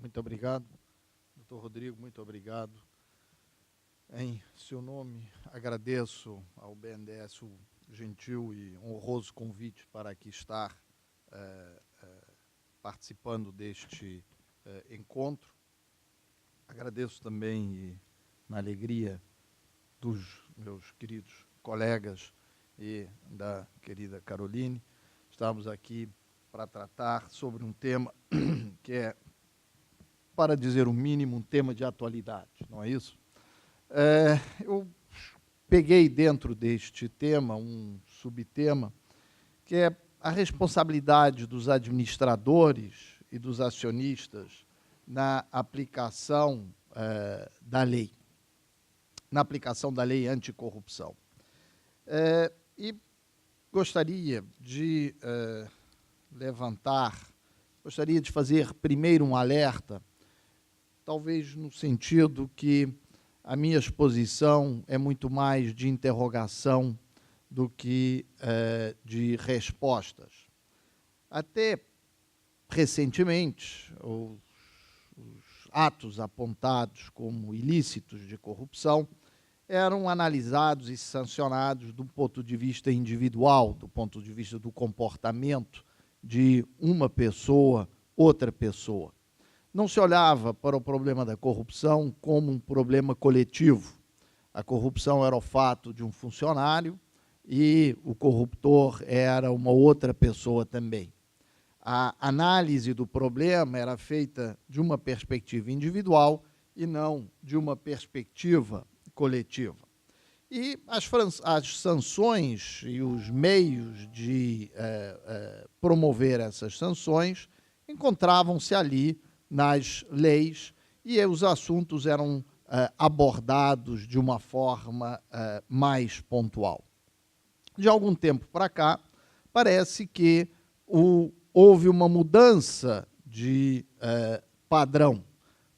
Muito obrigado. Doutor Rodrigo, muito obrigado. Em seu nome, agradeço ao BNDES o gentil e honroso convite para aqui estar participando deste encontro. Agradeço também, e, na alegria dos meus queridos colegas e da querida Caroline, estamos aqui para tratar sobre um tema que é, para dizer o mínimo, um tema de atualidade, não é isso? Eu peguei dentro deste tema um subtema que é a responsabilidade dos administradores e dos acionistas na aplicação da lei, anticorrupção. E gostaria de gostaria de fazer primeiro um alerta, talvez no sentido que a minha exposição é muito mais de interrogação do que de respostas. Até recentemente, os atos apontados como ilícitos de corrupção eram analisados e sancionados do ponto de vista individual, do ponto de vista do comportamento de uma pessoa, outra pessoa. Não se olhava para o problema da corrupção como um problema coletivo. A corrupção era o fato de um funcionário e o corruptor era uma outra pessoa também. A análise do problema era feita de uma perspectiva individual e não de uma perspectiva coletiva. E as sanções e os meios de promover essas sanções encontravam-se ali nas leis, e os assuntos eram abordados de uma forma mais pontual. De algum tempo para cá, parece que houve uma mudança de padrão.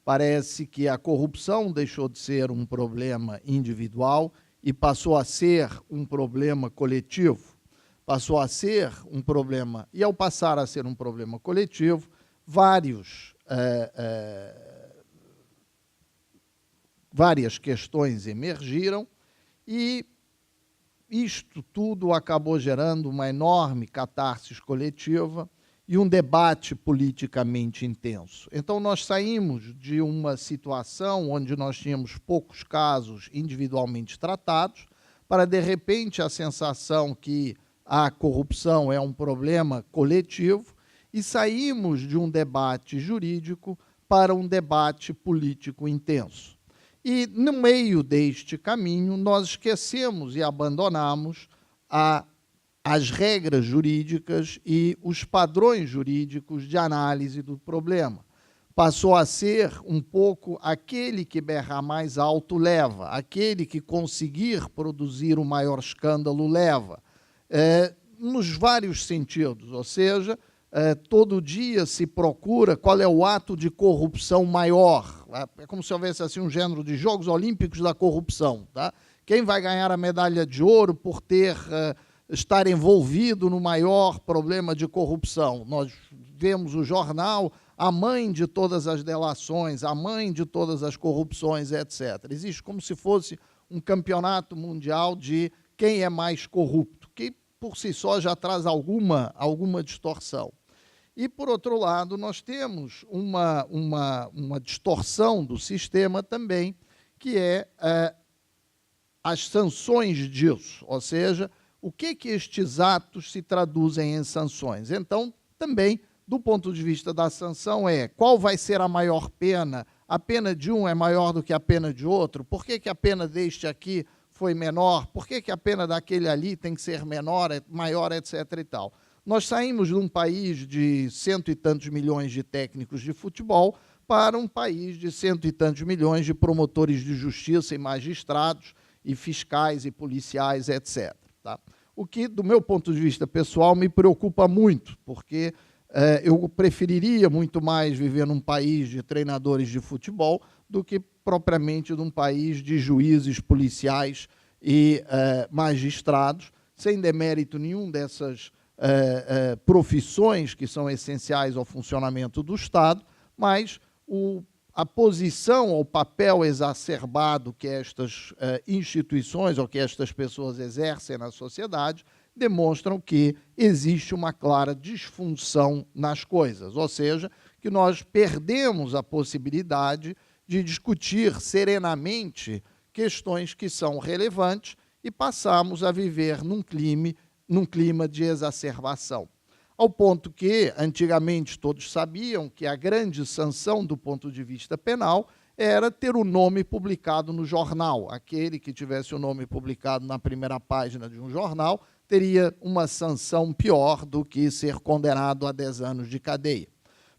Parece que a corrupção deixou de ser um problema individual e passou a ser um problema coletivo. Passou a ser um problema, e ao passar a ser um problema coletivo, várias questões emergiram, e isto tudo acabou gerando uma enorme catarse coletiva e um debate politicamente intenso. Então, nós saímos de uma situação onde nós tínhamos poucos casos individualmente tratados, para, de repente, a sensação que a corrupção é um problema coletivo, e saímos de um debate jurídico para um debate político intenso. E, no meio deste caminho, nós esquecemos e abandonamos as regras jurídicas e os padrões jurídicos de análise do problema. Passou a ser um pouco aquele que berrar mais alto leva, aquele que conseguir produzir o maior escândalo leva, nos vários sentidos, ou seja, todo dia se procura qual é o ato de corrupção maior. É como se houvesse assim, um gênero de Jogos Olímpicos da corrupção. Tá? Quem vai ganhar a medalha de ouro por estar envolvido no maior problema de corrupção? Nós vemos o jornal, a mãe de todas as delações, a mãe de todas as corrupções, etc. Existe como se fosse um campeonato mundial de quem é mais corrupto, que por si só já traz alguma distorção. E, por outro lado, nós temos uma distorção do sistema também, que é as sanções disso, ou seja, o que estes atos se traduzem em sanções. Então, também, do ponto de vista da sanção, qual vai ser a maior pena? A pena de um é maior do que a pena de outro? Por que a pena deste aqui foi menor? Por que a pena daquele ali tem que ser menor, maior, etc. e tal? Nós saímos de um país de 100 e tantos milhões de técnicos de futebol para um país de 100 e tantos milhões de promotores de justiça e magistrados e fiscais e policiais, etc. Tá? O que, do meu ponto de vista pessoal, me preocupa muito, porque eu preferiria muito mais viver num país de treinadores de futebol do que propriamente num país de juízes, policiais e magistrados, sem demérito nenhum dessas profissões que são essenciais ao funcionamento do Estado, mas a posição ou papel exacerbado que estas instituições ou que estas pessoas exercem na sociedade demonstram que existe uma clara disfunção nas coisas, ou seja, que nós perdemos a possibilidade de discutir serenamente questões que são relevantes e passamos a viver num clima de exacerbação. Ao ponto que, antigamente, todos sabiam que a grande sanção do ponto de vista penal era ter o nome publicado no jornal. Aquele que tivesse o nome publicado na primeira página de um jornal teria uma sanção pior do que ser condenado a 10 anos de cadeia.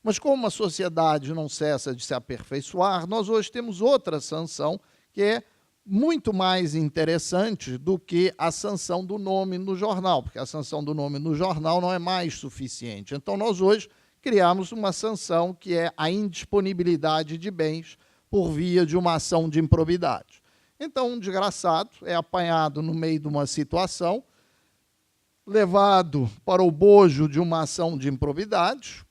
Mas como a sociedade não cessa de se aperfeiçoar, nós hoje temos outra sanção que é muito mais interessante do que a sanção do nome no jornal, porque a sanção do nome no jornal não é mais suficiente. Então, nós hoje criamos uma sanção que é a indisponibilidade de bens por via de uma ação de improbidade. Então, um desgraçado é apanhado no meio de uma situação, levado para o bojo de uma ação de improbidade,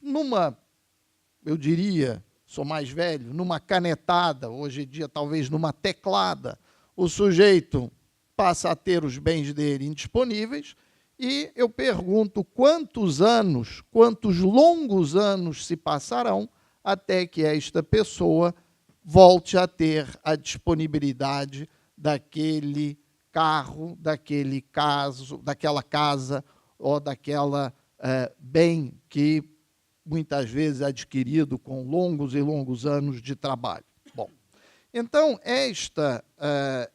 eu diria, sou mais velho, numa canetada, hoje em dia talvez numa teclada, o sujeito passa a ter os bens dele indisponíveis e eu pergunto quantos longos anos se passarão até que esta pessoa volte a ter a disponibilidade daquele carro, daquela casa ou daquela bem que muitas vezes adquirido com longos e longos anos de trabalho. Bom, então,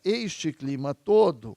este clima todo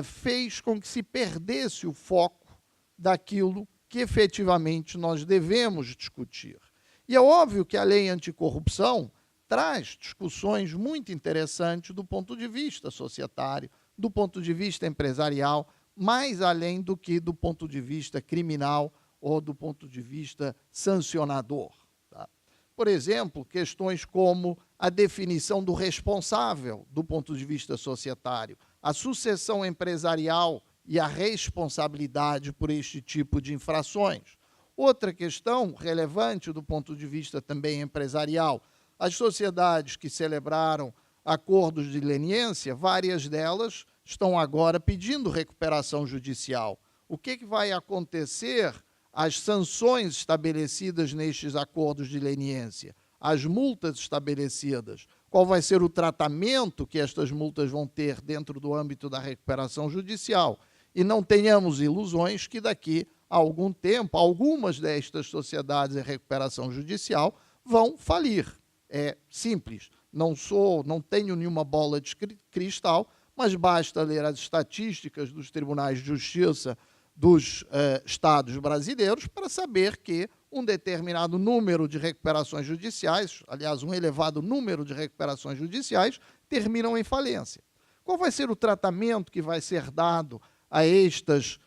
fez com que se perdesse o foco daquilo que efetivamente nós devemos discutir. E é óbvio que a lei anticorrupção traz discussões muito interessantes do ponto de vista societário, do ponto de vista empresarial, mais além do que do ponto de vista criminal ou do ponto de vista sancionador. Tá? Por exemplo, questões como a definição do responsável do ponto de vista societário, a sucessão empresarial e a responsabilidade por este tipo de infrações. Outra questão relevante do ponto de vista também empresarial, as sociedades que celebraram acordos de leniência, várias delas estão agora pedindo recuperação judicial. O que vai acontecer às sanções estabelecidas nestes acordos de leniência, as multas estabelecidas, qual vai ser o tratamento que estas multas vão ter dentro do âmbito da recuperação judicial. E não tenhamos ilusões que daqui a algum tempo, algumas destas sociedades de recuperação judicial vão falir. É simples, não tenho nenhuma bola de cristal, mas basta ler as estatísticas dos tribunais de justiça dos estados brasileiros para saber que um determinado número de recuperações judiciais, aliás, um elevado número de recuperações judiciais, terminam em falência. Qual vai ser o tratamento que vai ser dado a estas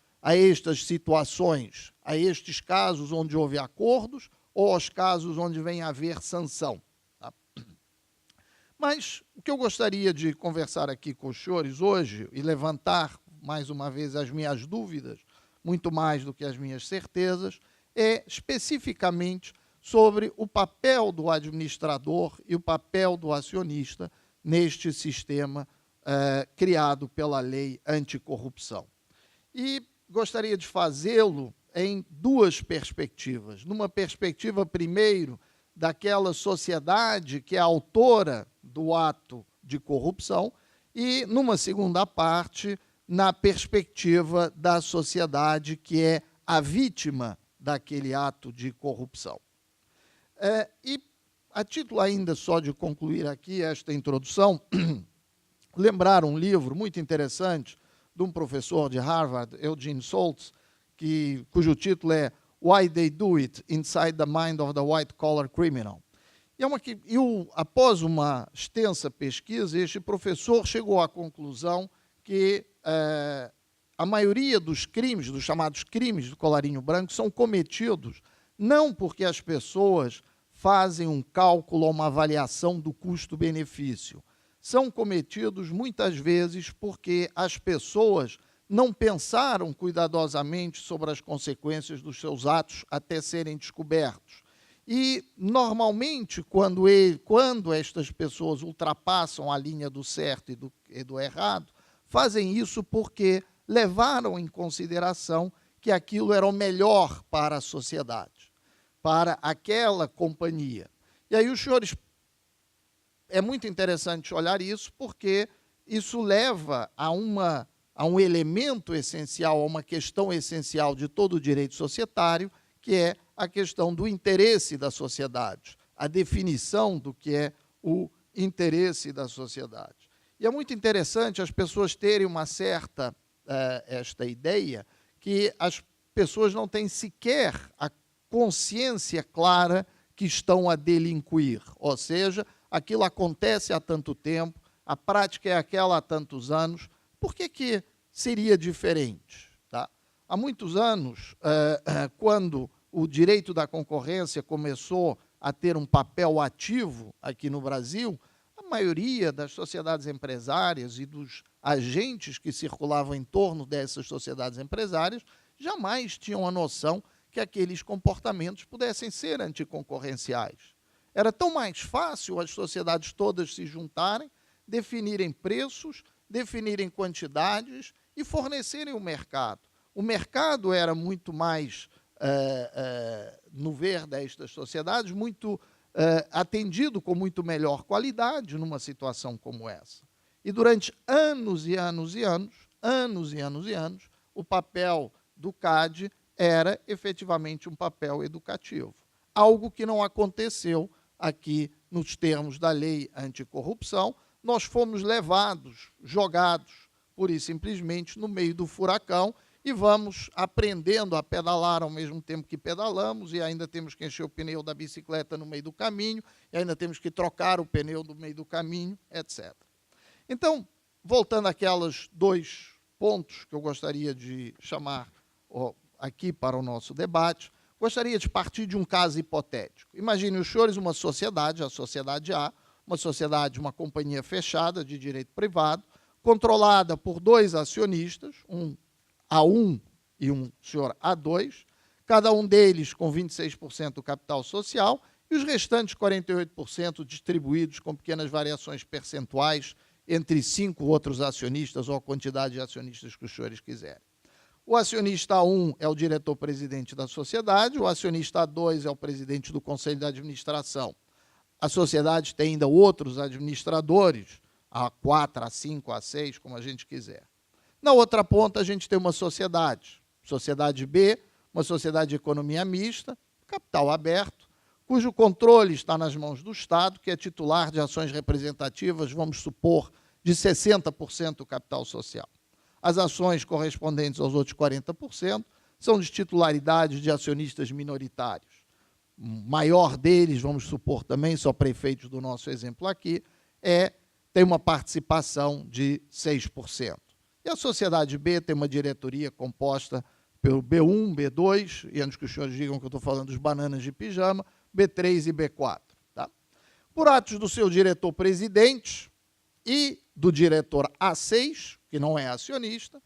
situações, a estes casos onde houve acordos ou aos casos onde vem a haver sanção? Tá? Mas o que eu gostaria de conversar aqui com os senhores hoje e levantar, mais uma vez, as minhas dúvidas, muito mais do que as minhas certezas, é especificamente sobre o papel do administrador e o papel do acionista neste sistema criado pela lei anticorrupção. E gostaria de fazê-lo em duas perspectivas. Numa perspectiva, primeiro, daquela sociedade que é autora do ato de corrupção e, numa segunda parte, na perspectiva da sociedade que é a vítima daquele ato de corrupção. E, a título ainda só de concluir aqui esta introdução, lembrar um livro muito interessante de um professor de Harvard, Eugene Schultz, cujo título é Why They Do It Inside the Mind of the White Collar Criminal. Após uma extensa pesquisa, este professor chegou à conclusão que a maioria dos crimes, dos chamados crimes do colarinho branco, são cometidos não porque as pessoas fazem um cálculo ou uma avaliação do custo-benefício. São cometidos, muitas vezes, porque as pessoas não pensaram cuidadosamente sobre as consequências dos seus atos até serem descobertos. E, normalmente, quando estas pessoas ultrapassam a linha do certo e do errado, fazem isso porque levaram em consideração que aquilo era o melhor para a sociedade, para aquela companhia. E aí, os senhores, é muito interessante olhar isso, porque isso leva a um elemento essencial, a uma questão essencial de todo o direito societário, que é a questão do interesse da sociedade, a definição do que é o interesse da sociedade. E é muito interessante as pessoas terem uma certa esta ideia que as pessoas não têm sequer a consciência clara que estão a delinquir, ou seja, aquilo acontece há tanto tempo, a prática é aquela há tantos anos, por que seria diferente? Tá? Há muitos anos, quando o direito da concorrência começou a ter um papel ativo aqui no Brasil, a maioria das sociedades empresárias e dos agentes que circulavam em torno dessas sociedades empresárias jamais tinham a noção que aqueles comportamentos pudessem ser anticoncorrenciais. Era tão mais fácil as sociedades todas se juntarem, definirem preços, definirem quantidades e fornecerem o mercado. O mercado era muito mais, no ver destas sociedades, muito atendido com muito melhor qualidade numa situação como essa. E durante anos e anos e anos, o papel do CAD era efetivamente um papel educativo. Algo que não aconteceu aqui nos termos da lei anticorrupção. Nós fomos levados, jogados, pura e simplesmente, no meio do furacão e vamos aprendendo a pedalar ao mesmo tempo que pedalamos e ainda temos que encher o pneu da bicicleta no meio do caminho e ainda temos que trocar o pneu no meio do caminho, etc. Então, voltando àqueles dois pontos que eu gostaria de chamar aqui para o nosso debate, gostaria de partir de um caso hipotético. Imagine os senhores uma sociedade, a sociedade A, uma sociedade, uma companhia fechada de direito privado, controlada por dois acionistas, um A1 e um senhor A2, cada um deles com 26% do capital social e os restantes 48% distribuídos com pequenas variações percentuais entre 5 outros acionistas ou a quantidade de acionistas que os senhores quiserem. O acionista 1 é o diretor-presidente da sociedade, o acionista 2 é o presidente do conselho de administração. A sociedade tem ainda outros administradores, A4, A5, A6, como a gente quiser. Na outra ponta, a gente tem uma sociedade B, uma sociedade de economia mista, capital aberto, cujo controle está nas mãos do Estado, que é titular de ações representativas, vamos supor, de 60% do capital social. As ações correspondentes aos outros 40% são de titularidade de acionistas minoritários. O maior deles, vamos supor também, só para efeitos do nosso exemplo aqui, tem uma participação de 6%. E a sociedade B tem uma diretoria composta pelo B1, B2, e antes que os senhores digam que eu estou falando dos bananas de pijama, B3 e B4. Tá? Por atos do seu diretor-presidente e do diretor A6, que não é acionista,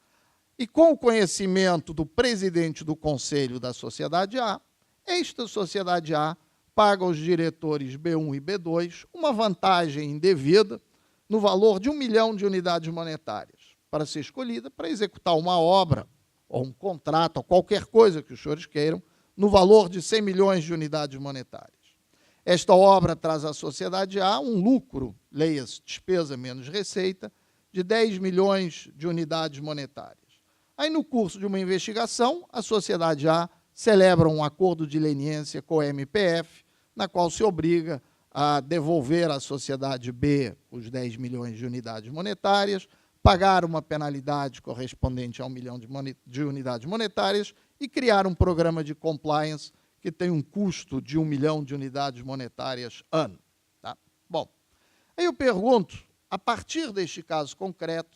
e com o conhecimento do presidente do conselho da sociedade A, esta sociedade A paga aos diretores B1 e B2 uma vantagem indevida no valor de 1 milhão de unidades monetárias para ser escolhida para executar uma obra, ou um contrato, ou qualquer coisa que os senhores queiram, no valor de 100 milhões de unidades monetárias. Esta obra traz à sociedade A um lucro, leia-se despesa menos receita, de 10 milhões de unidades monetárias. Aí, no curso de uma investigação, a sociedade A celebra um acordo de leniência com a MPF, na qual se obriga a devolver à sociedade B os 10 milhões de unidades monetárias, pagar uma penalidade correspondente a 1 milhão de unidades monetárias e criar um programa de compliance que tem um custo de 1 milhão de unidades monetárias ano. Tá? Bom, aí eu pergunto, a partir deste caso concreto,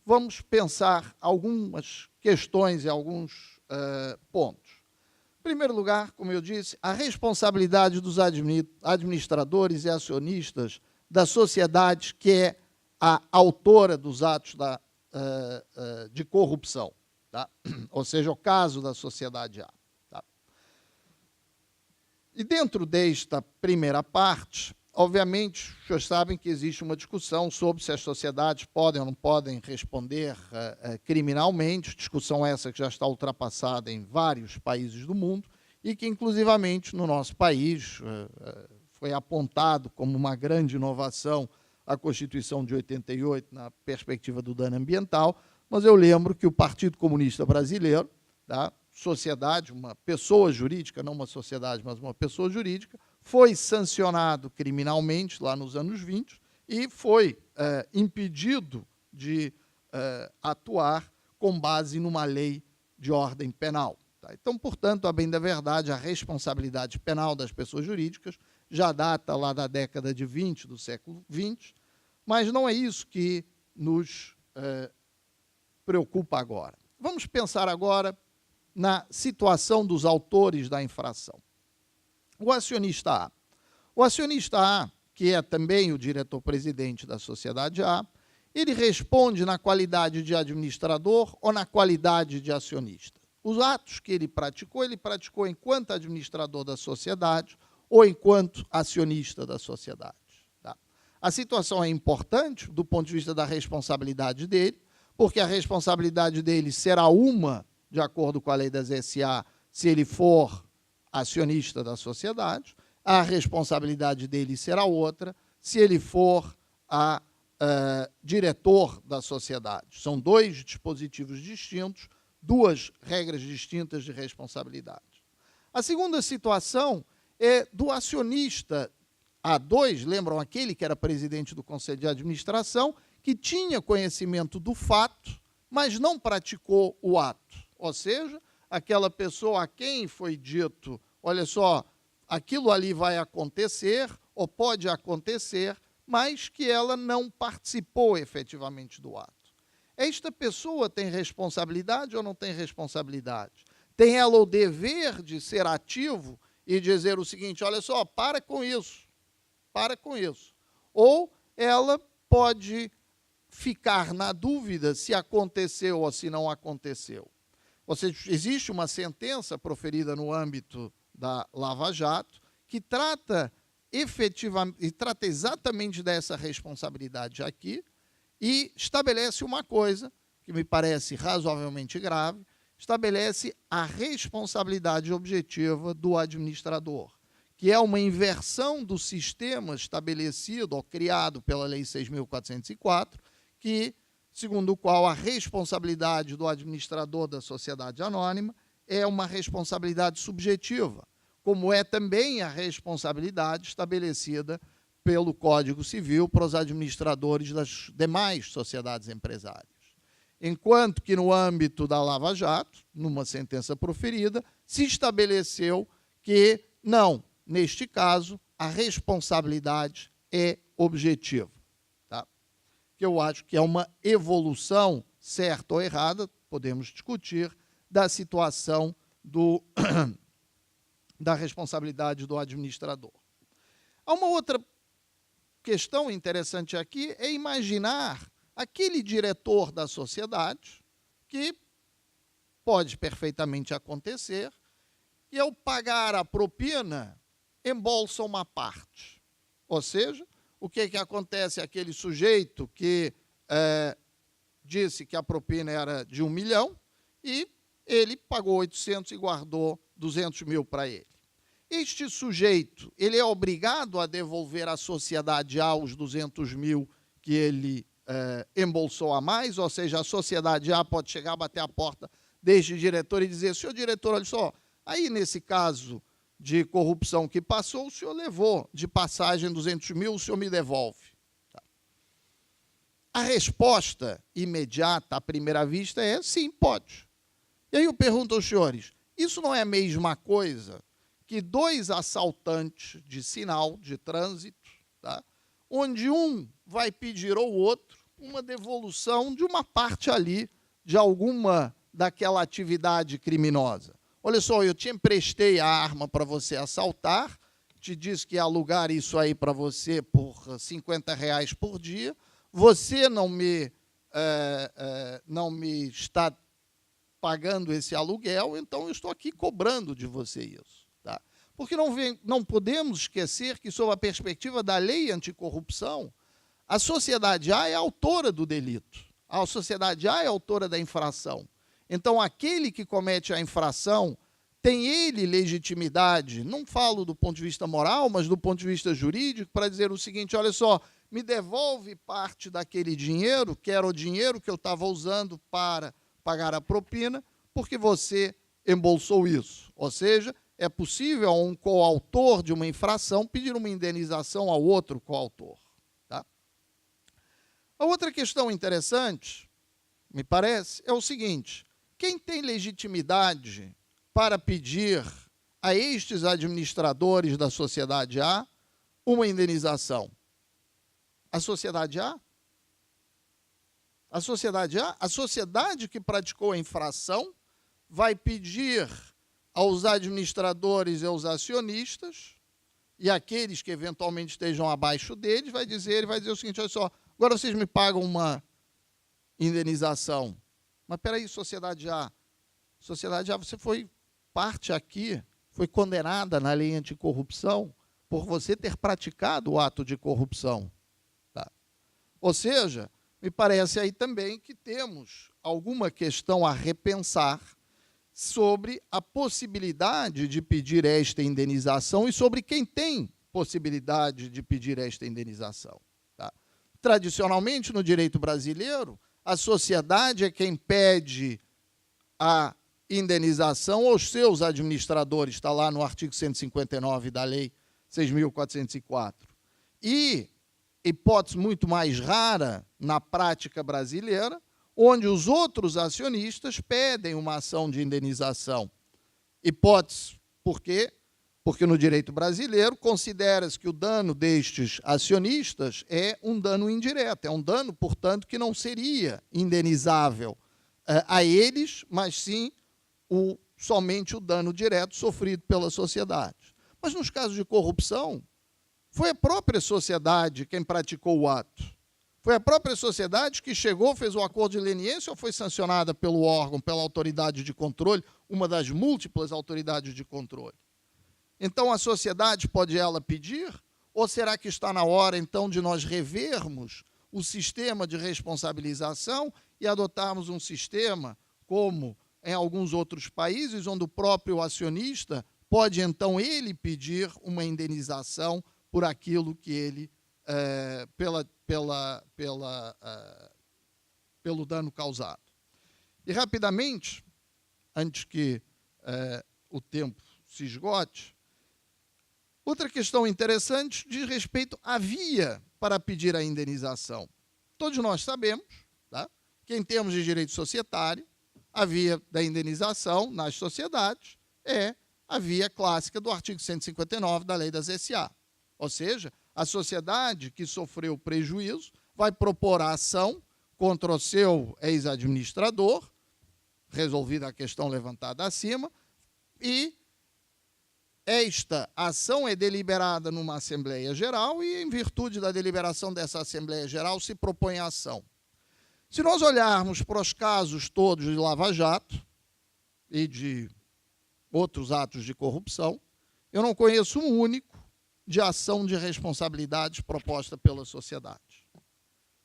vamos pensar algumas questões e alguns pontos. Em primeiro lugar, como eu disse, a responsabilidade dos administradores e acionistas da sociedade que é a autora dos atos de corrupção, tá? Ou seja, o caso da sociedade A. Tá? E dentro desta primeira parte, obviamente, os senhores sabem que existe uma discussão sobre se as sociedades podem ou não podem responder criminalmente, discussão essa que já está ultrapassada em vários países do mundo e que, inclusivamente, no nosso país, foi apontado como uma grande inovação a Constituição de 88 na perspectiva do dano ambiental, mas eu lembro que o Partido Comunista Brasileiro, tá, sociedade, uma pessoa jurídica, não uma sociedade, mas uma pessoa jurídica, foi sancionado criminalmente lá nos anos 20 e foi impedido de atuar com base numa lei de ordem penal. Tá? Então, portanto, a bem da verdade, a responsabilidade penal das pessoas jurídicas já data lá da década de 20 do século 20, mas não é isso que nos preocupa agora. Vamos pensar agora na situação dos autores da infração. O acionista A. O acionista A, que é também o diretor-presidente da sociedade A, ele responde na qualidade de administrador ou na qualidade de acionista. Os atos que ele praticou enquanto administrador da sociedade ou enquanto acionista da sociedade. Tá? A situação é importante do ponto de vista da responsabilidade dele, porque a responsabilidade dele será uma, de acordo com a lei das SA, se ele for acionista da sociedade, a responsabilidade dele será outra se ele for diretor da sociedade. São dois dispositivos distintos, duas regras distintas de responsabilidade. A segunda situação é do acionista A2, lembram aquele que era presidente do Conselho de Administração, que tinha conhecimento do fato, mas não praticou o ato. Ou seja, aquela pessoa a quem foi dito, olha só, aquilo ali vai acontecer, ou pode acontecer, mas que ela não participou efetivamente do ato. Esta pessoa tem responsabilidade ou não tem responsabilidade? Tem ela o dever de ser ativo e dizer o seguinte, olha só, para com isso. Ou ela pode ficar na dúvida se aconteceu ou se não aconteceu. Ou seja, existe uma sentença proferida no âmbito da Lava Jato que trata exatamente dessa responsabilidade aqui e estabelece uma coisa que me parece razoavelmente grave, estabelece a responsabilidade objetiva do administrador, que é uma inversão do sistema estabelecido ou criado pela Lei 6.404, que, segundo o qual a responsabilidade do administrador da sociedade anônima é uma responsabilidade subjetiva, como é também a responsabilidade estabelecida pelo Código Civil para os administradores das demais sociedades empresárias. Enquanto que, no âmbito da Lava Jato, numa sentença proferida, se estabeleceu que, não, neste caso, a responsabilidade é objetiva. Tá? Que eu acho que é uma evolução, certa ou errada, podemos discutir, da situação da responsabilidade do administrador. Há uma outra questão interessante aqui, é imaginar aquele diretor da sociedade, que pode perfeitamente acontecer, e ao pagar a propina, embolsa uma parte. Ou seja, o que acontece? Aquele sujeito que disse que a propina era de 1 milhão e ele pagou 800 e guardou 200 mil para ele. Este sujeito, ele é obrigado a devolver à sociedade A os 200 mil que ele embolsou a mais, ou seja, a sociedade A pode chegar, bater a porta deste diretor e dizer, senhor diretor, olha só, aí nesse caso de corrupção que passou, o senhor levou de passagem 200 mil, o senhor me devolve. Tá. A resposta imediata, à primeira vista, é sim, pode. E aí eu pergunto aos senhores, isso não é a mesma coisa que dois assaltantes de sinal de trânsito, tá, onde um vai pedir ao outro uma devolução de uma parte ali, de alguma daquela atividade criminosa. Olha só, eu te emprestei a arma para você assaltar, te disse que ia alugar isso aí para você por R$50 por dia, você não me está pagando esse aluguel, então eu estou aqui cobrando de você isso. Tá? Porque não podemos esquecer que, sob a perspectiva da lei anticorrupção, a sociedade A é autora do delito. A sociedade A é autora da infração. Então, aquele que comete a infração tem ele legitimidade, não falo do ponto de vista moral, mas do ponto de vista jurídico, para dizer o seguinte: olha só, me devolve parte daquele dinheiro, que era o dinheiro que eu estava usando para pagar a propina, porque você embolsou isso. Ou seja, é possível a um coautor de uma infração pedir uma indenização ao outro coautor. Tá? A outra questão interessante, me parece, é o seguinte: quem tem legitimidade para pedir a estes administradores da sociedade A uma indenização? A sociedade A? A sociedade A? A sociedade que praticou a infração vai pedir aos administradores e aos acionistas, e aqueles que eventualmente estejam abaixo deles, vai dizer o seguinte: olha só, agora vocês me pagam uma indenização. Mas, espera aí, sociedade A, você foi parte aqui, foi condenada na lei anticorrupção por você ter praticado o ato de corrupção. Tá? Ou seja, me parece aí também que temos alguma questão a repensar sobre a possibilidade de pedir esta indenização e sobre quem tem possibilidade de pedir esta indenização. Tá? Tradicionalmente, no direito brasileiro, a sociedade é quem pede a indenização aos seus administradores, está lá no artigo 159 da Lei 6.404. E, hipótese muito mais rara na prática brasileira, onde os outros acionistas pedem uma ação de indenização. Hipótese, por quê? Porque no direito brasileiro considera-se que o dano destes acionistas é um dano indireto, é um dano, portanto, que não seria indenizável a eles, mas sim somente o dano direto sofrido pela sociedade. Mas nos casos de corrupção, foi a própria sociedade quem praticou o ato. Foi a própria sociedade que chegou, fez o acordo de leniência ou foi sancionada pelo órgão, pela autoridade de controle, uma das múltiplas autoridades de controle? Então, a sociedade pode ela pedir? Ou será que está na hora, então, de nós revermos o sistema de responsabilização e adotarmos um sistema, como em alguns outros países, onde o próprio acionista pode, então, ele pedir uma indenização por aquilo que ele, pelo dano causado. E, rapidamente, antes que o tempo se esgote, outra questão interessante diz respeito à via para pedir a indenização. Todos nós sabemos, tá, que, em termos de direito societário, a via da indenização nas sociedades é a via clássica do artigo 159 da Lei das SA. Ou seja, a sociedade que sofreu prejuízo vai propor a ação contra o seu ex-administrador, resolvida a questão levantada acima, e esta ação é deliberada numa Assembleia Geral e, em virtude da deliberação dessa Assembleia Geral, se propõe a ação. Se nós olharmos para os casos todos de Lava Jato e de outros atos de corrupção, eu não conheço um único de ação de responsabilidades proposta pela sociedade.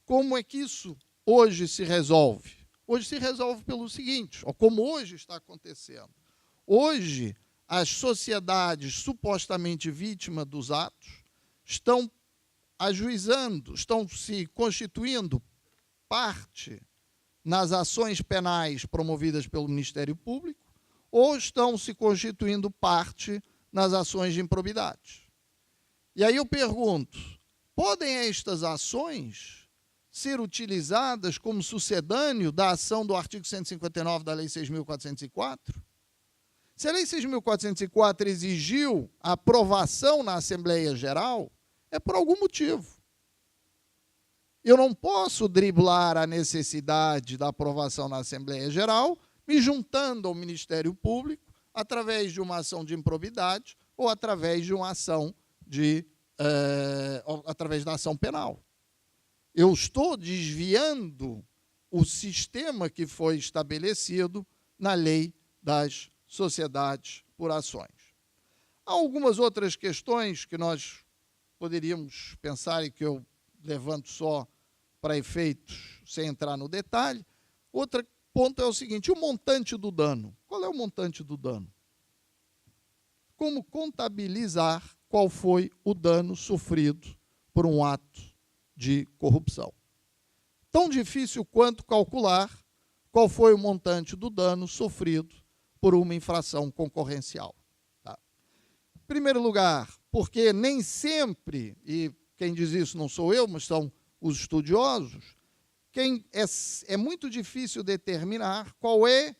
Como é que isso hoje se resolve? Hoje se resolve pelo seguinte, ou como hoje está acontecendo. Hoje, as sociedades supostamente vítimas dos atos estão ajuizando, estão se constituindo parte nas ações penais promovidas pelo Ministério Público ou estão se constituindo parte nas ações de improbidade. E aí eu pergunto, podem estas ações ser utilizadas como sucedâneo da ação do artigo 159 da Lei 6.404? Se a Lei 6.404 exigiu a aprovação na Assembleia Geral, é por algum motivo. Eu não posso driblar a necessidade da aprovação na Assembleia Geral me juntando ao Ministério Público através de uma ação de improbidade ou através de uma ação através da ação penal. Eu estou desviando o sistema que foi estabelecido na Lei das Sociedades por Ações. Há algumas outras questões que nós poderíamos pensar e que eu levanto só para efeitos, sem entrar no detalhe. Outro ponto é o seguinte: o montante do dano. Qual é o montante do dano? Como contabilizar qual foi o dano sofrido por um ato de corrupção? Tão difícil quanto calcular qual foi o montante do dano sofrido por uma infração concorrencial. Tá? Em primeiro lugar, porque nem sempre, e quem diz isso não sou eu, mas são os estudiosos, é muito difícil determinar qual é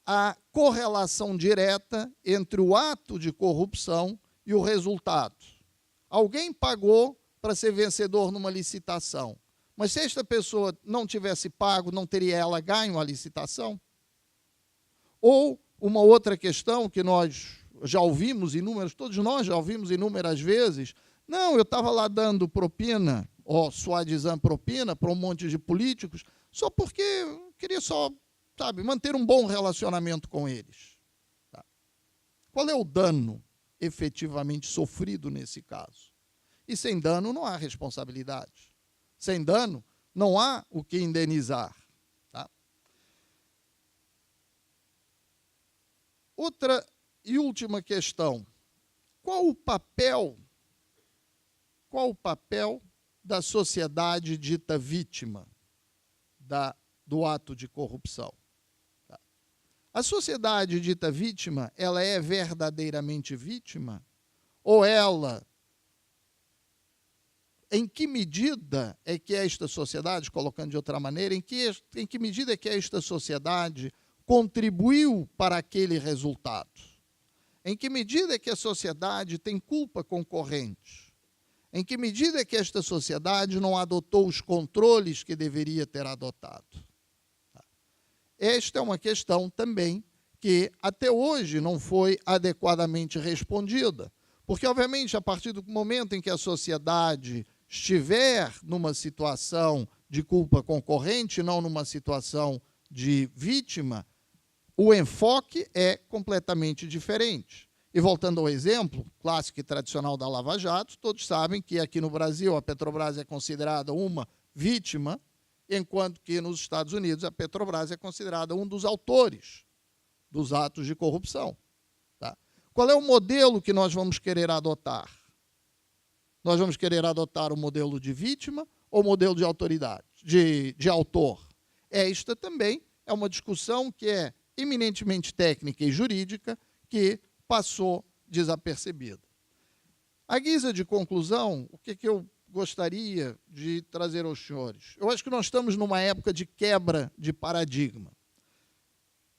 a correlação direta entre o ato de corrupção e o resultado. Alguém pagou para ser vencedor numa licitação, mas se esta pessoa não tivesse pago, não teria ela ganho a licitação? Ou uma outra questão que nós já ouvimos todos nós já ouvimos inúmeras vezes: não, eu estava lá dando propina, ou suadizando propina, para um monte de políticos, só porque eu queria só, sabe, manter um bom relacionamento com eles. Tá? Qual é o dano efetivamente sofrido nesse caso? E sem dano não há responsabilidade. Sem dano não há o que indenizar. Tá? Outra e última questão: qual o papel da sociedade dita vítima do ato de corrupção? Tá? A sociedade dita vítima, ela é verdadeiramente vítima? Ou ela, em que medida é que esta sociedade, colocando de outra maneira, em que medida é que esta sociedade contribuiu para aquele resultado? Em que medida é que a sociedade tem culpa concorrente? Em que medida é que esta sociedade não adotou os controles que deveria ter adotado? Esta é uma questão também que até hoje não foi adequadamente respondida, porque, obviamente, a partir do momento em que a sociedade estiver numa situação de culpa concorrente, não numa situação de vítima, o enfoque é completamente diferente. E voltando ao exemplo clássico e tradicional da Lava Jato, todos sabem que aqui no Brasil a Petrobras é considerada uma vítima, enquanto que nos Estados Unidos a Petrobras é considerada um dos autores dos atos de corrupção. Tá? Qual é o modelo que nós vamos querer adotar? Nós vamos querer adotar o modelo de vítima ou o modelo de autoridade, de autor? Esta também é uma discussão que é eminentemente técnica e jurídica, que passou desapercebida. À guisa de conclusão, o que eu gostaria de trazer aos senhores? Eu acho que nós estamos numa época de quebra de paradigma.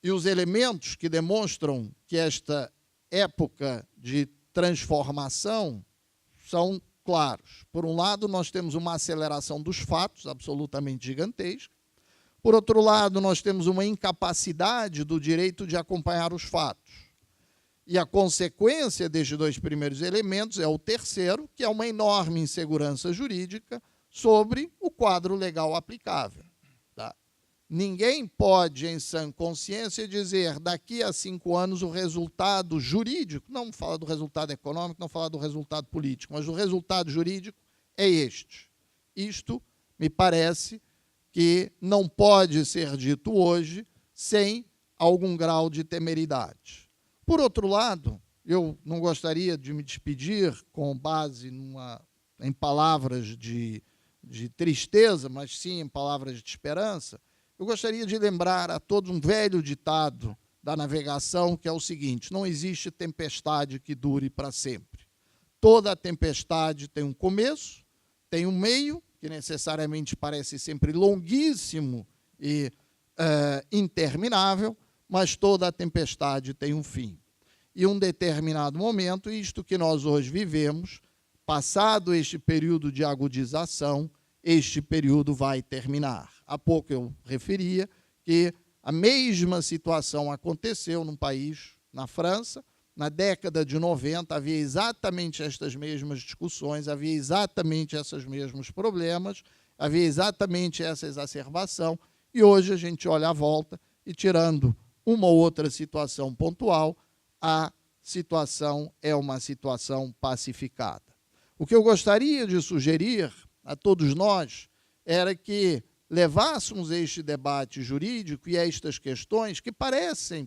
E os elementos que demonstram que esta época de transformação são claros. Por um lado, nós temos uma aceleração dos fatos absolutamente gigantesca. Por outro lado, nós temos uma incapacidade do direito de acompanhar os fatos. E a consequência destes dois primeiros elementos é o terceiro, que é uma enorme insegurança jurídica sobre o quadro legal aplicável. Tá? Ninguém pode, em sã consciência, dizer daqui a 5 anos o resultado jurídico, não fala do resultado econômico, não fala do resultado político, mas o resultado jurídico é este. Isto, me parece, que não pode ser dito hoje sem algum grau de temeridade. Por outro lado, eu não gostaria de me despedir com base em palavras de tristeza, mas sim em palavras de esperança. Eu gostaria de lembrar a todos um velho ditado da navegação, que é o seguinte: não existe tempestade que dure para sempre. Toda tempestade tem um começo, tem um meio, que necessariamente parece sempre longuíssimo e interminável, mas toda a tempestade tem um fim. E um determinado momento, isto que nós hoje vivemos, passado este período de agudização, este período vai terminar. Há pouco eu referia que a mesma situação aconteceu num país, na França. Na década de 90, havia exatamente estas mesmas discussões, havia exatamente esses mesmos problemas, havia exatamente essa exacerbação, e hoje a gente olha à volta e, tirando uma ou outra situação pontual, há situação é uma situação pacificada. O que eu gostaria de sugerir a todos nós era que levássemos este debate jurídico e estas questões que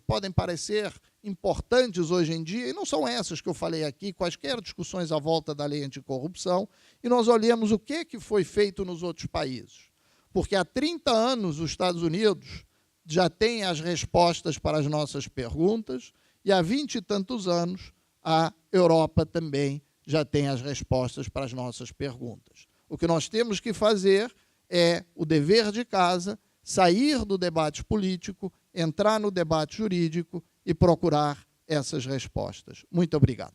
podem parecer importantes hoje em dia, e não são essas que eu falei aqui, quaisquer discussões à volta da lei anticorrupção, e nós olhemos o que foi feito nos outros países. Porque há 30 anos os Estados Unidos já têm as respostas para as nossas perguntas, e há 20 e tantos anos a Europa também já tem as respostas para as nossas perguntas. O que nós temos que fazer é o dever de casa, sair do debate político, entrar no debate jurídico e procurar essas respostas. Muito obrigado.